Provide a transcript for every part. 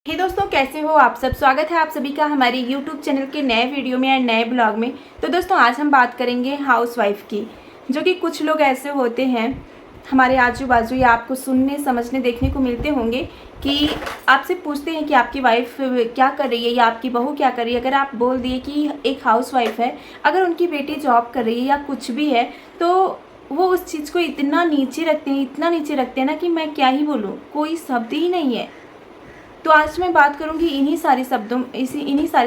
हे दोस्तों, कैसे हो आप सब। स्वागत है आप सभी का हमारे YouTube चैनल के नए वीडियो में या नए ब्लॉग में। तो दोस्तों, आज हम बात करेंगे हाउसवाइफ की, जो कि कुछ लोग ऐसे होते हैं हमारे आजू बाजू या आपको सुनने समझने देखने को मिलते होंगे कि आपसे पूछते हैं कि आपकी वाइफ क्या कर रही है या आपकी बहू क्या कर रही है। अगर आप बोल दिए कि एक हाउसवाइफ है, अगर उनकी बेटी जॉब कर रही है या कुछ भी है, तो वो उस चीज़ को इतना नीचे रखते हैं, इतना नीचे रखते हैं ना कि मैं क्या ही बोलूँ, कोई शब्द ही नहीं है। तो आज मैं बात करूंगी इन्हीं सारे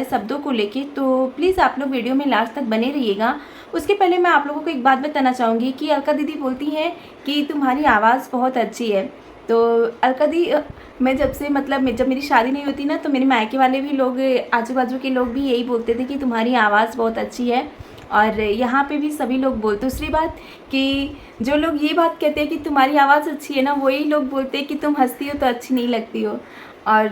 शब्दों को लेके। तो प्लीज़ आप लोग वीडियो में लास्ट तक बने रहिएगा। उसके पहले मैं आप लोगों को एक बात बताना चाहूँगी कि अलका दीदी बोलती हैं कि तुम्हारी आवाज़ बहुत अच्छी है। तो अलका दी, मैं जब मेरी शादी नहीं होती ना, तो मेरे मायके वाले भी लोग, आजू बाजू के लोग भी यही बोलते थे कि तुम्हारी आवाज़ बहुत अच्छी है। और यहाँ पे भी सभी लोग बोलते। दूसरी बात कि जो लोग ये बात कहते हैं कि तुम्हारी आवाज़ अच्छी है ना, वही लोग बोलते हैं कि तुम हंसती हो तो अच्छी नहीं लगती हो। और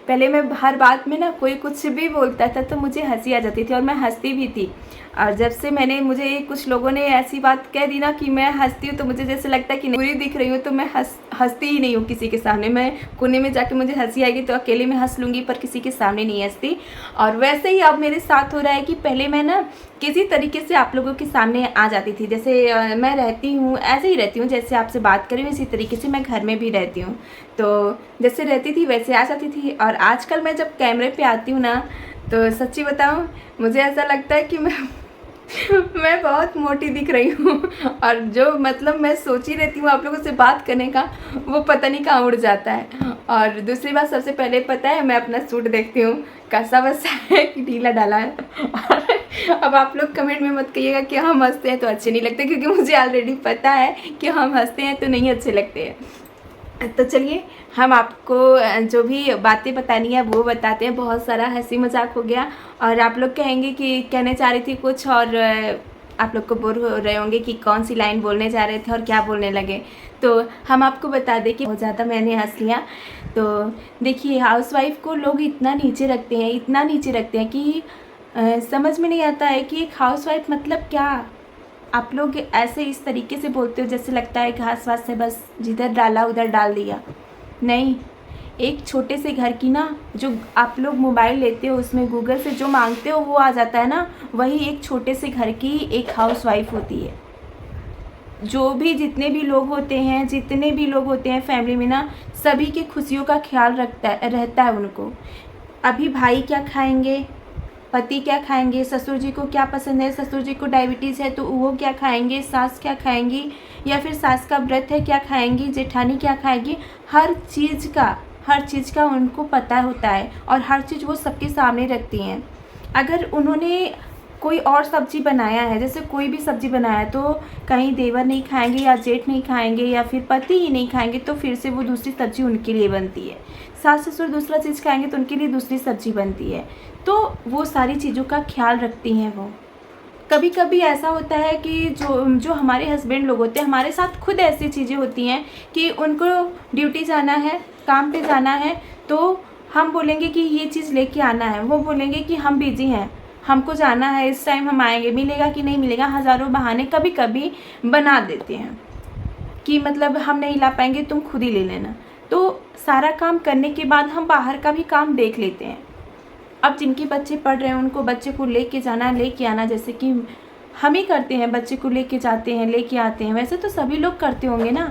पहले मैं हर बात में ना, कोई कुछ भी बोलता था तो मुझे हंसी आ जाती थी और मैं हंसती भी थी। और जब से मुझे कुछ लोगों ने ऐसी बात कह दी ना कि मैं हंसती हूँ, तो मुझे जैसे लगता है कि बुरी दिख रही हूँ, तो मैं हंसती ही नहीं हूँ किसी के सामने। मैं कोने में जाके मुझे हंसी आएगी तो अकेले में हंस लूँगी, पर किसी के सामने नहीं हंसती। और वैसे ही अब मेरे साथ हो रहा है कि पहले मैं ना किसी तरीके से आप लोगों के सामने आ जाती थी। जैसे मैं रहती हूँ, ऐसे ही रहती हूँ जैसे आपसे बात कर रही हूँ, इसी तरीके से मैं घर में भी रहती हूँ। तो जैसे रहती थी वैसे आ जाती थी। और आजकल मैं जब कैमरे पे आती हूँ ना, तो सच्ची बताऊँ, मुझे ऐसा लगता है कि मैं बहुत मोटी दिख रही हूँ। और जो मैं सोची रहती हूँ आप लोगों से बात करने का, वो पता नहीं कहाँ उड़ जाता है। और दूसरी बात, सबसे पहले पता है, मैं अपना सूट देखती हूँ कैसा वैसा है कि ढीला डाला है। और अब आप लोग कमेंट में मत कहिएगा कि हम हंसते हैं तो अच्छे नहीं लगते, क्योंकि मुझे ऑलरेडी पता है कि हम हंसते हैं तो नहीं अच्छे लगते हैं। तो चलिए, हम आपको जो भी बातें बतानी है वो बताते हैं। बहुत सारा हंसी मजाक हो गया, और आप लोग कहेंगे कि कहने चाह रही थी कुछ, और आप लोग को बोर हो रहे होंगे कि कौन सी लाइन बोलने जा रहे थे और क्या बोलने लगे। तो हम आपको बता दें कि बहुत ज़्यादा मैंने हंस लिया। तो देखिए, हाउसवाइफ को लोग इतना नीचे रखते हैं, इतना नीचे रखते हैं कि समझ में नहीं आता है कि एक हाउसवाइफ मतलब क्या। आप लोग ऐसे इस तरीके से बोलते हो जैसे लगता है घास वास से बस जिधर डाला उधर डाल दिया। नहीं, एक छोटे से घर की ना, जो आप लोग मोबाइल लेते हो उसमें गूगल से जो मांगते हो वो आ जाता है ना, वही एक छोटे से घर की एक हाउसवाइफ होती है। जो भी जितने भी लोग होते हैं फैमिली में ना, सभी की खुशियों का ख्याल रहता है उनको। अभी भाई क्या खाएंगे, पति क्या खाएंगे, ससुर जी को क्या पसंद है, ससुर जी को डायबिटीज़ है तो वो क्या खाएंगे, सास क्या खाएंगी, या फिर सास का व्रत है क्या खाएंगी, जेठानी क्या खाएगी। हर चीज़ का उनको पता होता है, और हर चीज़ वो सबके सामने रखती हैं। अगर उन्होंने कोई और सब्जी बनाया है, जैसे कोई भी सब्जी बनाया है, तो कहीं देवर नहीं खाएंगे या जेठ नहीं खाएंगे या फिर पति ही नहीं खाएंगे, तो फिर से वो दूसरी सब्जी उनके लिए बनती है। सास ससुर दूसरा चीज़ खाएंगे तो उनके लिए दूसरी सब्जी बनती है। तो वो सारी चीज़ों का ख्याल रखती हैं वो। कभी कभी ऐसा होता है कि जो हमारे हस्बैंड लोग होते हैं, हमारे साथ खुद ऐसी चीज़ें होती हैं कि उनको ड्यूटी जाना है, काम पे जाना है, तो हम बोलेंगे कि ये चीज़ लेके आना है, वो बोलेंगे कि हम बिजी हैं, हमको जाना है, इस टाइम हम आएंगे, मिलेगा कि नहीं मिलेगा, हज़ारों बहाने कभी कभी बना देते हैं कि हम नहीं ला पाएंगे, तुम खुद ही ले लेना। तो सारा काम करने के बाद हम बाहर का भी काम देख लेते हैं। अब जिनके बच्चे पढ़ रहे हैं उनको बच्चे को लेके जाना, लेके आना, जैसे कि हम ही करते हैं, बच्चे को लेके जाते हैं, लेके आते हैं, वैसे तो सभी लोग करते होंगे ना।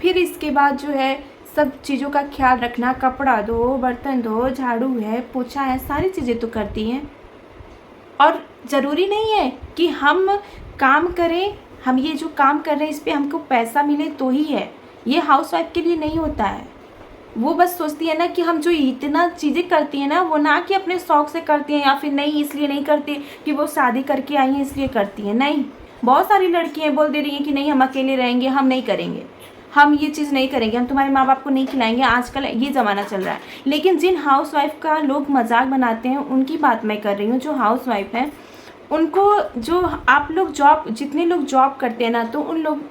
फिर इसके बाद जो है सब चीज़ों का ख्याल रखना, कपड़ा धो, बर्तन धो, झाड़ू है, पोछा है, सारी चीज़ें तो करती हैं। और ज़रूरी नहीं है कि हम काम करें, हम ये जो काम कर रहे हैं इस पर हमको पैसा मिले तो ही है। ये हाउसवाइफ के लिए नहीं होता है। वो बस सोचती है ना कि हम जो इतना चीज़ें करती हैं ना, वो ना कि अपने शौक़ से करती हैं, या फिर नहीं इसलिए नहीं करती कि वो शादी करके आई हैं इसलिए करती हैं। नहीं, बहुत सारी लड़कियां बोल दे रही हैं कि नहीं, हम अकेले रहेंगे, हम नहीं करेंगे, हम ये चीज़ नहीं करेंगे, हम तुम्हारे माँ बाप को नहीं खिलाएंगे। आजकल ये ज़माना चल रहा है। लेकिन जिन हाउसवाइफ का लोग मजाक बनाते हैं उनकी बात मैं कर रही हूँ। जो हाउसवाइफ है उनको, जो आप लोग जितने लोग जॉब करते हैं ना, तो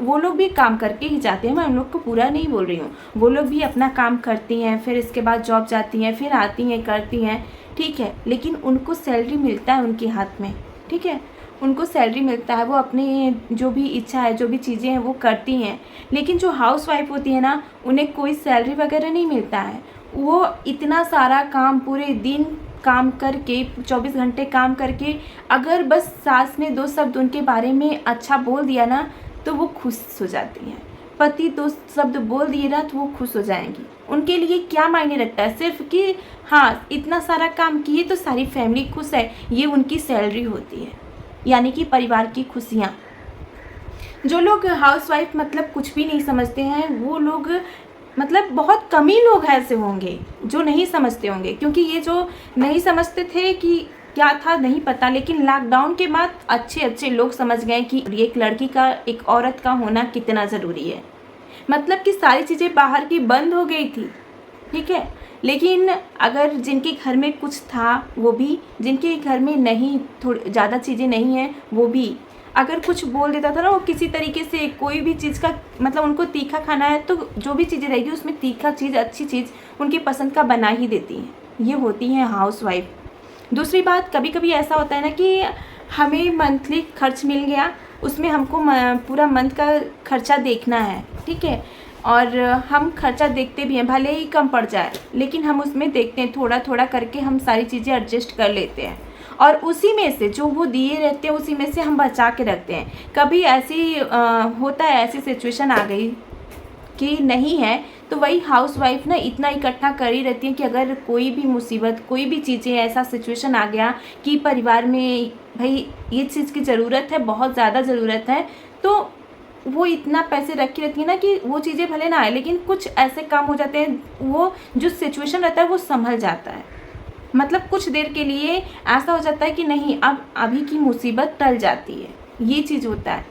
वो लोग भी काम करके ही जाते हैं। मैं उन लोग को पूरा नहीं बोल रही हूँ, वो लोग भी अपना काम करती हैं, फिर इसके बाद जॉब जाती हैं, फिर आती हैं, करती हैं, ठीक है। लेकिन उनको सैलरी मिलता है उनके हाथ में, ठीक है, उनको सैलरी मिलता है, वो अपनी जो भी इच्छा है, जो भी चीज़ें हैं वो करती हैं। लेकिन जो हाउसवाइफ होती है ना, उन्हें कोई सैलरी वगैरह नहीं मिलता है। वो इतना सारा काम पूरे दिन काम करके 24 घंटे काम करके अगर बस सास ने 2 शब्द उनके बारे में अच्छा बोल दिया ना तो वो खुश हो जाती हैं। पति 2 शब्द बोल दिए ना तो वो खुश हो जाएंगी। उनके लिए क्या मायने रखता है, सिर्फ कि हाँ इतना सारा काम किए तो सारी फैमिली खुश है, ये उनकी सैलरी होती है, यानी कि परिवार की खुशियाँ। जो लोग हाउसवाइफ मतलब कुछ भी नहीं समझते हैं वो लोग मतलब बहुत कम ही लोग ऐसे होंगे जो नहीं समझते होंगे, क्योंकि ये जो नहीं समझते थे कि क्या था नहीं पता, लेकिन लॉकडाउन के बाद अच्छे अच्छे लोग समझ गए कि एक लड़की का एक औरत का होना कितना ज़रूरी है। मतलब कि सारी चीज़ें बाहर की बंद हो गई थी, ठीक है, लेकिन अगर जिनके घर में कुछ था वो भी, जिनके घर में नहीं थोड़ी ज़्यादा चीज़ें नहीं हैं वो भी अगर कुछ बोल देता था ना, वो किसी तरीके से कोई भी चीज़ का मतलब उनको तीखा खाना है तो जो भी चीज़ें रहेगी उसमें तीखा चीज़ अच्छी चीज़ उनकी पसंद का बना ही देती हैं। ये होती हैं हाउसवाइफ। दूसरी बात, कभी कभी ऐसा होता है ना कि हमें मंथली खर्च मिल गया, उसमें हमको पूरा मंथ का खर्चा देखना है, ठीक है, और हम खर्चा देखते भी हैं, भले ही कम पड़ जाए लेकिन हम उसमें देखते हैं, थोड़ा थोड़ा करके हम सारी चीज़ें एडजस्ट कर लेते हैं और उसी में से जो वो दिए रहते हैं उसी में से हम बचा के रखते हैं। कभी ऐसी होता है, ऐसी सिचुएशन आ गई कि नहीं है तो वही हाउसवाइफ ना इतना इकट्ठा कर ही रहती है कि अगर कोई भी मुसीबत, कोई भी चीज़ें, ऐसा सिचुएशन आ गया कि परिवार में भाई ये चीज़ की ज़रूरत है, बहुत ज़्यादा ज़रूरत है, तो वो इतना पैसे रखी रहती है ना कि वो चीज़ें भले ना आए लेकिन कुछ ऐसे काम हो जाते हैं, वो जो सिचुएशन रहता है वो संभल जाता है। मतलब कुछ देर के लिए ऐसा हो जाता है कि नहीं अब अभी की मुसीबत टल जाती है, ये चीज़ होता है।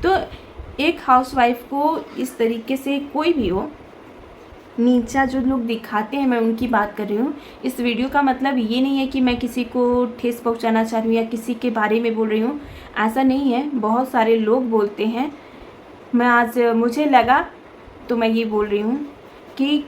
तो एक हाउसवाइफ को इस तरीके से कोई भी हो नीचा जो लोग दिखाते हैं, मैं उनकी बात कर रही हूँ। इस वीडियो का मतलब ये नहीं है कि मैं किसी को ठेस पहुँचाना चाह रही हूँ या किसी के बारे में बोल रही हूँ, ऐसा नहीं है। बहुत सारे लोग बोलते हैं, मैं आज मुझे लगा तो मैं ये बोल रही हूँ कि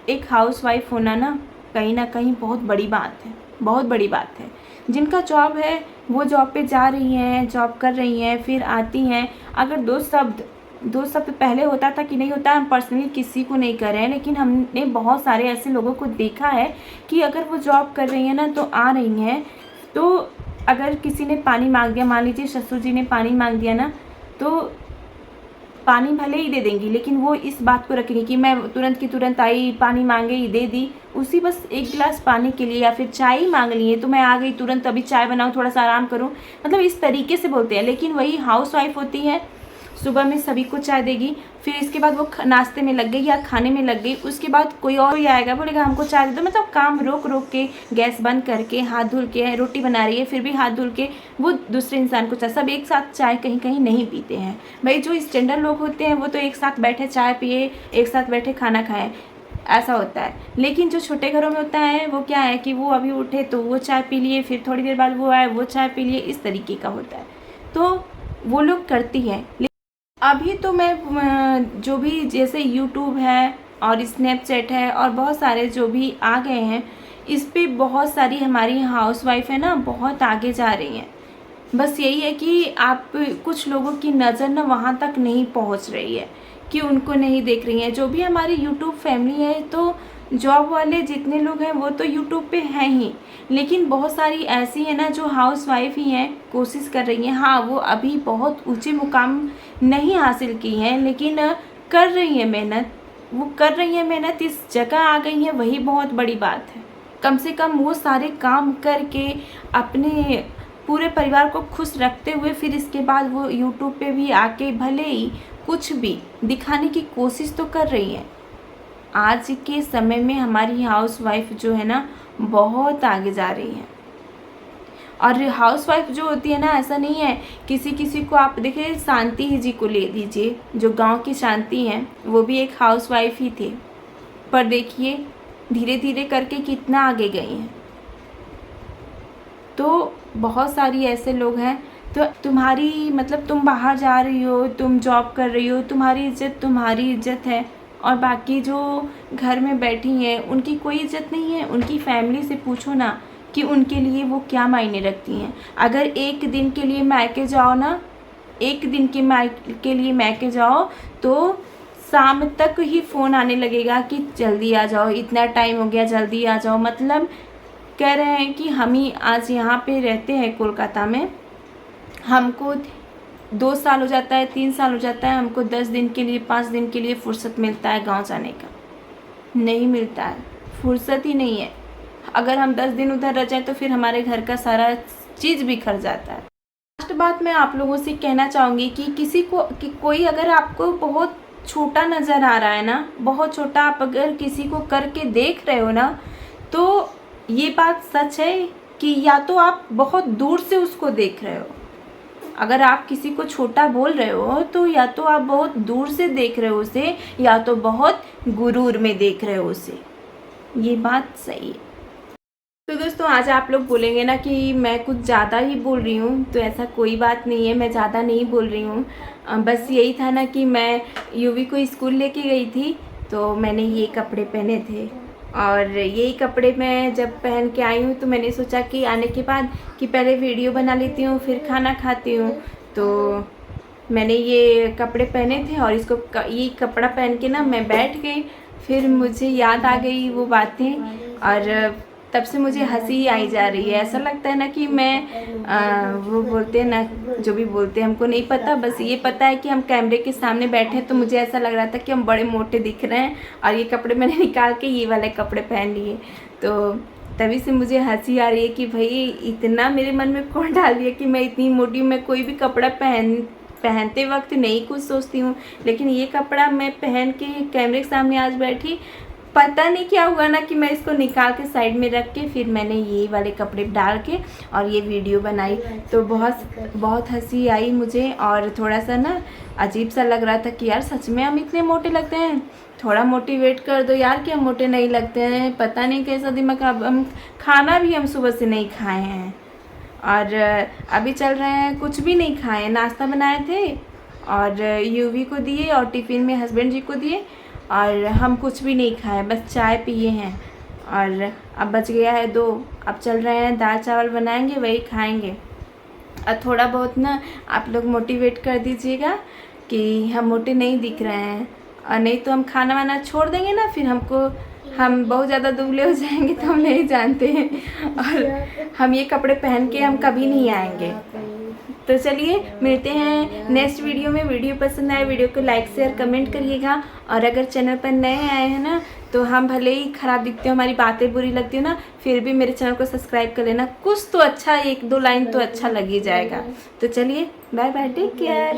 एक हाउसवाइफ होना ना कहीं बहुत बड़ी बात है, बहुत बड़ी बात है। जिनका जॉब है वो जॉब पे जा रही हैं, जॉब कर रही हैं, फिर आती हैं, अगर दो शब्द पहले होता था कि नहीं होता, हम पर्सनली किसी को नहीं कर रहे हैं, लेकिन हमने बहुत सारे ऐसे लोगों को देखा है कि अगर वो जॉब कर रही हैं ना तो आ रही हैं, तो अगर किसी ने पानी मांग दिया, मान लीजिए ससुर जी ने पानी मांग दिया ना, तो पानी भले ही दे देंगी लेकिन वो इस बात को रखेंगी कि मैं तुरंत की तुरंत आई, पानी मांगे ही दे दी, उसी बस एक गिलास पानी के लिए, या फिर चाय ही मांग ली है तो मैं आ गई तुरंत, अभी चाय बनाऊँ, थोड़ा सा आराम करूँ, मतलब इस तरीके से बोलते हैं। लेकिन वही हाउसवाइफ होती है, सुबह में सभी को चाय देगी, फिर इसके बाद वो नाश्ते में लग गई या खाने में लग गई, उसके बाद कोई और ही आएगा बोलेगा हमको चाय दे दो, मतलब काम रोक रोक के, गैस बंद करके, हाथ धुल के, रोटी बना रही है फिर भी हाथ धुल के वो दूसरे इंसान को चाय, सब एक साथ चाय कहीं कहीं नहीं पीते हैं भाई। जो स्टैंडर्ड लोग होते हैं वो तो एक साथ बैठे चाय पिए, एक साथ बैठे खाना खाएं, ऐसा होता है। लेकिन जो छोटे घरों में होता है वो क्या है कि वो अभी उठे तो वो चाय पी लिए, फिर थोड़ी देर बाद वो आए वो चाय पी लिए, इस तरीके का होता है, तो वो लोग करती है। अभी तो मैं जो भी जैसे यूट्यूब है और स्नैपचैट है और बहुत सारे जो भी आ गए हैं, इस पे बहुत सारी हमारी हाउसवाइफ है ना बहुत आगे जा रही हैं। बस यही है कि आप कुछ लोगों की नज़र ना वहाँ तक नहीं पहुँच रही है कि उनको नहीं देख रही हैं। जो भी हमारी यूट्यूब फैमिली है, तो जॉब वाले जितने लोग हैं वो तो यूट्यूब पे हैं ही, लेकिन बहुत सारी ऐसी है ना जो हाउसवाइफ ही हैं, कोशिश कर रही हैं। हाँ, वो अभी बहुत ऊंचे मुकाम नहीं हासिल की हैं लेकिन कर रही हैं मेहनत, वो कर रही हैं मेहनत, इस जगह आ गई हैं, वही बहुत बड़ी बात है। कम से कम वो सारे काम करके अपने पूरे परिवार को खुश रखते हुए फिर इसके बाद वो यूट्यूब पे भी आके भले ही कुछ भी दिखाने की कोशिश तो कर रही हैं। आज के समय में हमारी हाउसवाइफ जो है ना बहुत आगे जा रही है। और हाउसवाइफ जो होती है ना, ऐसा नहीं है किसी किसी को, आप देखिए शांति जी को ले लीजिए, जो गांव की शांति हैं, वो भी एक हाउसवाइफ ही थे, पर देखिए धीरे धीरे करके कितना आगे गई हैं। तो बहुत सारी ऐसे लोग हैं। तो तुम्हारी मतलब तुम बाहर जा रही हो, तुम जॉब कर रही हो, तुम्हारी इज्जत है, और बाकी जो घर में बैठी हैं उनकी कोई इज्जत नहीं है। उनकी फैमिली से पूछो ना कि उनके लिए वो क्या मायने रखती हैं। अगर एक दिन के लिए मायके जाओ ना, एक दिन के लिए मायके जाओ तो शाम तक ही फ़ोन आने लगेगा कि जल्दी आ जाओ, इतना टाइम हो गया, जल्दी आ जाओ। मतलब कह रहे हैं कि हम ही आज यहाँ पे रहते हैं कोलकाता में, हमको 2 साल हो जाता है, 3 साल हो जाता है, हमको 10 दिन के लिए, 5 दिन के लिए फुर्सत मिलता है गांव जाने का। नहीं मिलता है, फुर्सत ही नहीं है। अगर हम 10 दिन उधर रह जाए तो फिर हमारे घर का सारा चीज़ बिखर जाता है। लास्ट बात मैं आप लोगों से कहना चाहूँगी कि किसी को कि कोई अगर आपको बहुत छोटा नज़र आ रहा है ना, बहुत छोटा, आप अगर किसी को करके देख रहे हो ना, तो ये बात सच है कि या तो आप बहुत दूर से उसको देख रहे हो। अगर आप किसी को छोटा बोल रहे हो तो या तो आप बहुत दूर से देख रहे हो उसे, या तो बहुत गुरूर में देख रहे हो उसे। ये बात सही है। तो दोस्तों आज आप लोग बोलेंगे ना कि मैं कुछ ज़्यादा ही बोल रही हूँ, तो ऐसा कोई बात नहीं है, मैं ज़्यादा नहीं बोल रही हूँ। बस यही था ना कि मैं यूवी को स्कूल लेके गई थी, तो मैंने ये कपड़े पहने थे, और यही कपड़े मैं जब पहन के आई हूँ तो मैंने सोचा कि आने के बाद कि पहले वीडियो बना लेती हूँ, फिर खाना खाती हूँ। तो मैंने ये कपड़े पहने थे और ये कपड़ा पहन के ना मैं बैठ गई। फिर मुझे याद आ गई वो बातें, और तब से मुझे हंसी आई जा रही है। ऐसा लगता है ना कि मैं वो बोलते हैं ना, जो भी बोलते हैं हमको नहीं पता, बस ये पता है कि हम कैमरे के सामने बैठे हैं, तो मुझे ऐसा लग रहा था कि हम बड़े मोटे दिख रहे हैं, और ये कपड़े मैंने निकाल के ये वाले कपड़े पहन लिए। तो तभी से मुझे हंसी आ रही है कि भाई इतना मेरे मन में कौन डाल दिया कि मैं इतनी मोटी हूँ। मैं कोई भी कपड़ा पहनते वक्त नहीं कुछ सोचती हूँ, लेकिन ये कपड़ा मैं पहन के कैमरे के सामने आज बैठी, पता नहीं क्या हुआ ना कि मैं इसको निकाल के साइड में रख के फिर मैंने ये वाले कपड़े डाल के और ये वीडियो बनाई। तो बहुत हंसी आई मुझे, और थोड़ा सा ना अजीब सा लग रहा था कि यार सच में हम इतने मोटे लगते हैं, थोड़ा मोटिवेट कर दो यार कि हम मोटे नहीं लगते हैं। पता नहीं कैसा दिमाग, हम खाना भी हम सुबह से नहीं खाए हैं, और अभी चल रहे हैं कुछ भी नहीं खाए। नाश्ता बनाए थे और यूवी को दिए और टिफ़िन में हस्बैंड जी को दिए, और हम कुछ भी नहीं खाए, बस चाय पिए हैं। और अब बच गया है 2, अब चल रहे हैं दाल चावल बनाएंगे, वही खाएंगे। और थोड़ा बहुत ना आप लोग मोटिवेट कर दीजिएगा कि हम मोटे नहीं दिख रहे हैं, और नहीं तो हम खाना वाना छोड़ देंगे ना, फिर हम बहुत ज़्यादा दुबले हो जाएंगे, तो हम नहीं जानते हैं, और हम ये कपड़े पहन के हम कभी नहीं आएंगे। तो चलिए मिलते हैं नेक्स्ट वीडियो में। वीडियो पसंद आए वीडियो को लाइक शेयर कमेंट करिएगा, और अगर चैनल पर नए आए हैं ना, तो हम भले ही ख़राब दिखते हो, हमारी बातें बुरी लगती हो ना, फिर भी मेरे चैनल को सब्सक्राइब कर लेना। कुछ तो अच्छा, 1-2 लाइन तो अच्छा लग ही जाएगा। तो चलिए बाय बाय, टेक केयर।